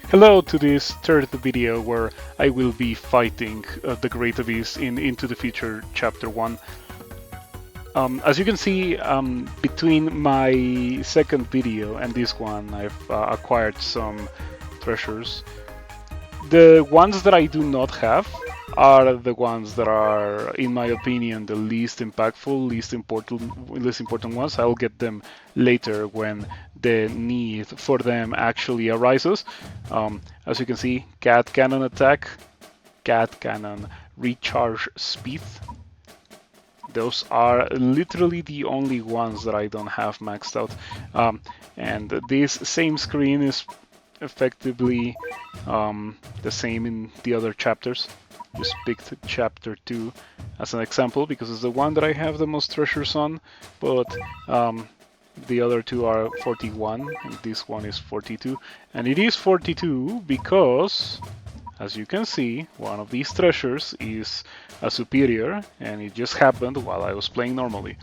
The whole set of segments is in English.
Hello to this third video where I will be fighting the Great Abyss in Into the Future Chapter 1. As you can see, between my second video and this one, I've acquired some treasures. The ones that I do not have are the ones that are, in my opinion, the least impactful, least important ones. I'll get them later when the need for them actually arises. As you can see, Cat Cannon attack, Cat Cannon recharge speed. Those are literally the only ones that I don't have maxed out. And this same screen is effectively the same in the other chapters. Just picked chapter 2 as an example because it's the one that I have the most treasures on, but the other two are 41 and this one is 42. And it is 42 because, as you can see, one of these treasures is a superior, and it just happened while I was playing normally.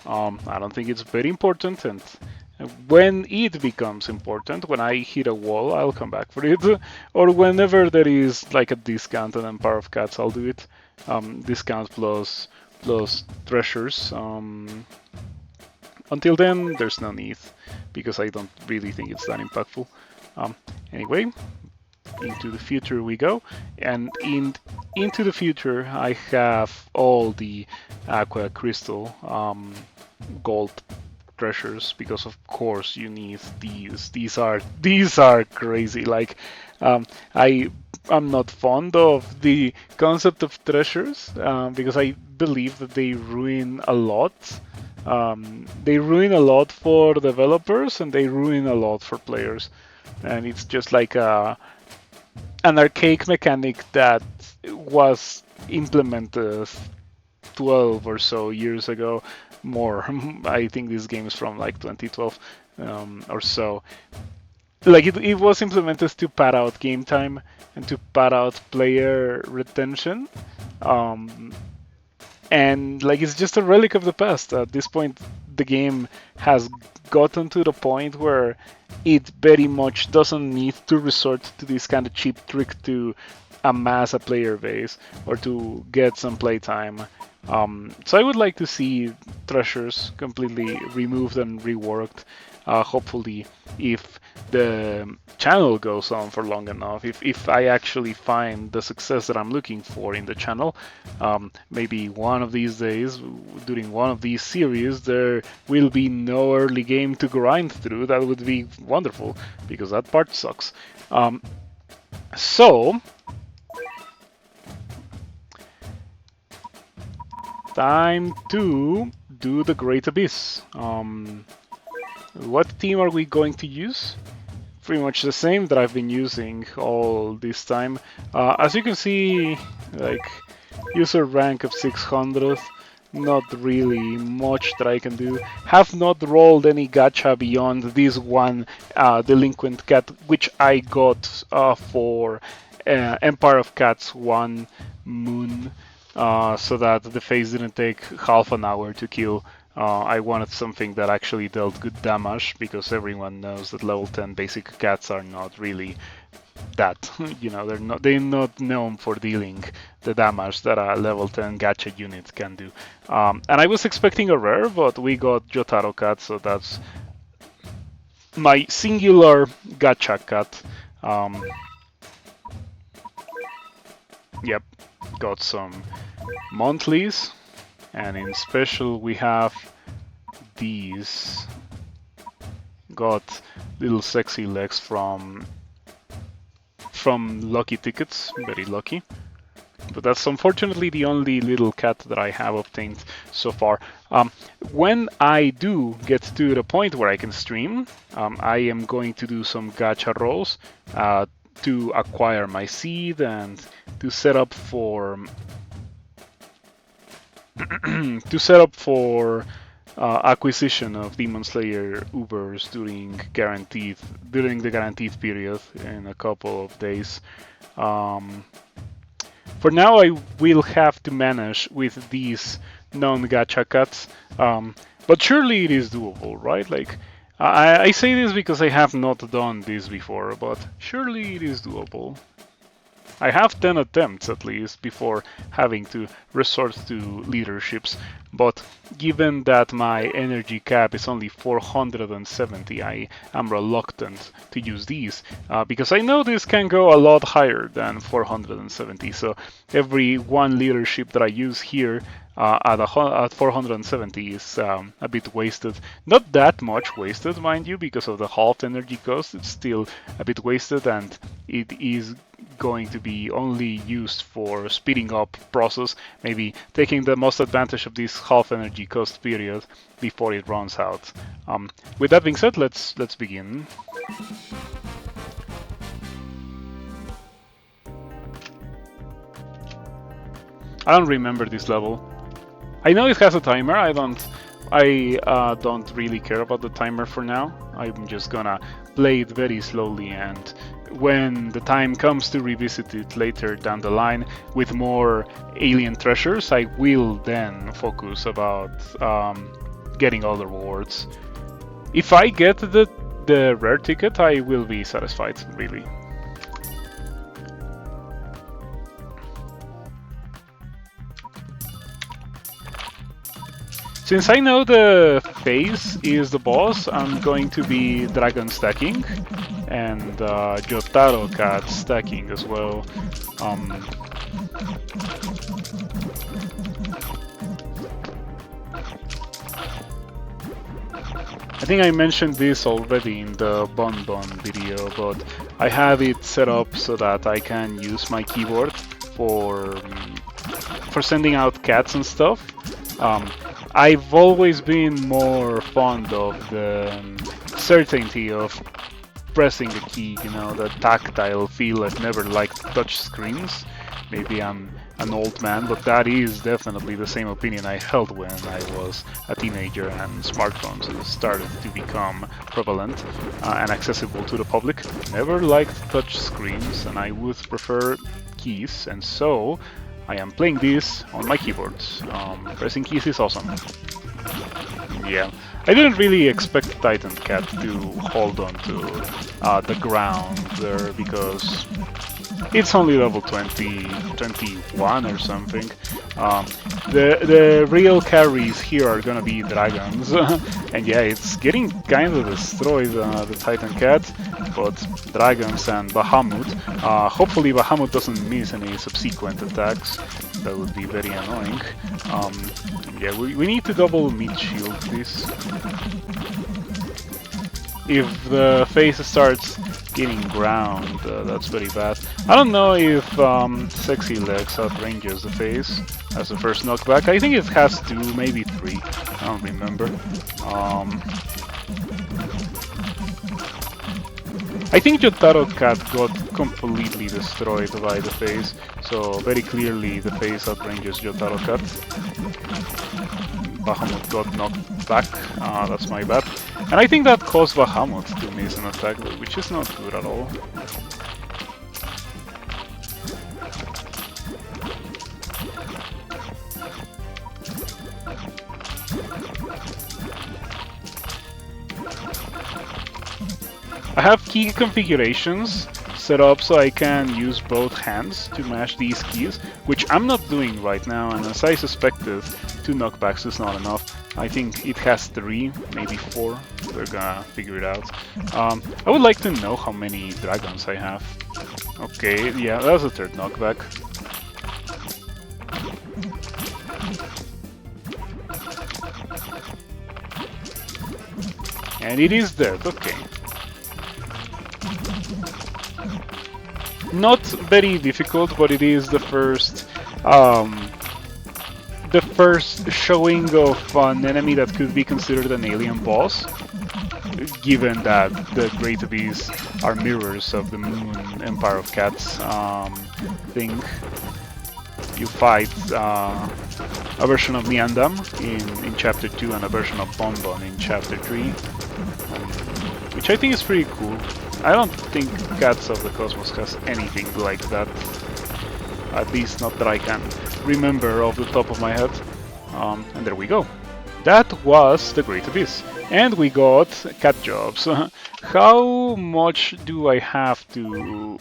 I don't think it's very important, and when it becomes important, when I hit a wall, I'll come back for it. Or whenever there is like a discount on Empire of Cats, I'll do it. Discount plus treasures. Until then, there's no need, because I don't really think it's that impactful. Anyway, into the future we go, and into the future I have all the aqua crystal gold treasures, because of course you need these. These are crazy. Like, I'm not fond of the concept of treasures because I believe that they ruin a lot. They ruin a lot for developers and they ruin a lot for players, and it's just like an archaic mechanic that was implemented 12 or so years ago. More. I think this game is from like 2012 or so. Like it was implemented to pad out game time and to pad out player retention. And like it's just a relic of the past. At this point, the game has gotten to the point where it very much doesn't need to resort to this kind of cheap trick to amass a player base or to get some playtime. So I would like to see treasures completely removed and reworked. Hopefully, if the channel goes on for long enough, if I actually find the success that I'm looking for in the channel, maybe one of these days, during one of these series, there will be no early game to grind through. That would be wonderful, because that part sucks. So, time to do the Great Abyss. What team are we going to use? Pretty much the same that I've been using all this time. As you can see, like, user rank of 600, not really much that I can do. Have not rolled any gacha beyond this one delinquent cat, which I got for Empire of Cats 1 Moon, so that the phase didn't take half an hour to kill. I wanted something that actually dealt good damage, because everyone knows that level 10 basic cats are not really that. You know, they're not known for dealing the damage that a level 10 gacha unit can do. And I was expecting a rare, but we got Jotaro Cat, so that's my singular gacha cat. Yep, got some monthlies. And in special we have these. Got little sexy legs from lucky tickets, very lucky. But that's unfortunately the only little cat that I have obtained so far. When I do get to the point where I can stream, I am going to do some gacha rolls to acquire my seed and to set up for acquisition of Demon Slayer Ubers during the guaranteed period in a couple of days. For now, I will have to manage with these non-gacha cuts, but surely it is doable, right? Like, I say this because I have not done this before, but surely it is doable. I have 10 attempts at least before having to resort to leaderships, but given that my energy cap is only 470, I am reluctant to use these because I know this can go a lot higher than 470, so every one leadership that I use here at 470 is a bit wasted. Not that much wasted, mind you, because of the half energy cost. It's still a bit wasted, and it is going to be only used for speeding up process, maybe taking the most advantage of this half energy cost period before it runs out. With that being said, let's begin. I don't remember this level. I know it has a timer. I don't really care about the timer for now. I'm just gonna play it very slowly, and when the time comes to revisit it later down the line with more alien treasures, I will then focus about getting all the rewards. If I get the rare ticket, I will be satisfied, really. Since I know the phase is the boss, I'm going to be dragon stacking and Jotaro Cat stacking as well. I think I mentioned this already in the Bon video, but I have it set up so that I can use my keyboard for sending out cats and stuff. I've always been more fond of the certainty of pressing a key, you know, the tactile feel. I've never liked touch screens. Maybe I'm an old man, but that is definitely the same opinion I held when I was a teenager and smartphones started to become prevalent and accessible to the public. Never liked touch screens, and I would prefer keys, and so I am playing this on my keyboard. Pressing keys is awesome. Yeah, I didn't really expect Titan Cat to hold on to the ground there because it's only level 20, 21 or something. The real carries here are gonna be dragons, and yeah, it's getting kind of destroyed, the Titan Cat, but dragons and Bahamut. Hopefully Bahamut doesn't miss any subsequent attacks. That would be very annoying. Yeah, we need to double mid-shield this. If the face starts getting ground, that's very bad. I don't know if Sexy Legs outranges the face as the first knockback. I think it has 2, maybe 3. I don't remember. I think Jotaro Cat got completely destroyed by the face, so very clearly the face outranges Jotaro Cat. Bahamut got knocked back, that's my bad. And I think that caused Bahamut to miss an attack, which is not good at all. I have key configurations set up so I can use both hands to mash these keys, which I'm not doing right now, and as I suspected, 2 knockbacks is not enough. I think it has 3, maybe 4. We're gonna figure it out. I would like to know how many dragons I have. Okay, yeah, that was a 3rd knockback. And it is dead, okay. Not very difficult, but it is the first showing of an enemy that could be considered an alien boss, given that the Great Abyss are mirrors of the Moon Empire of Cats thing. You fight a version of Niandam in Chapter 2 and a version of Bonbon in Chapter 3, which I think is pretty cool. I don't think Cats of the Cosmos has anything like that, at least not that I can remember off the top of my head. And there we go. That was the Great Abyss. And we got cat jobs. How much do I have to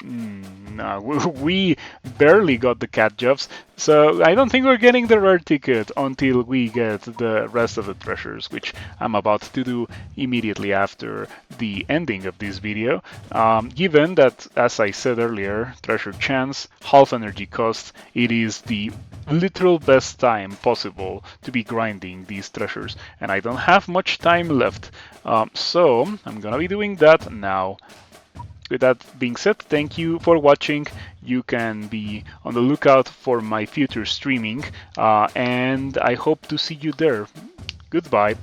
no, we barely got the cat jobs, so I don't think we're getting the rare ticket until we get the rest of the treasures, which I'm about to do immediately after the ending of this video. Given that, as I said earlier, treasure chance, half energy cost, it is the literal best time possible to be grinding these treasures, and I don't have much time left, so I'm gonna be doing that now. With that being said, thank you for watching. You can be on the lookout for my future streaming, and I hope to see you there. Goodbye.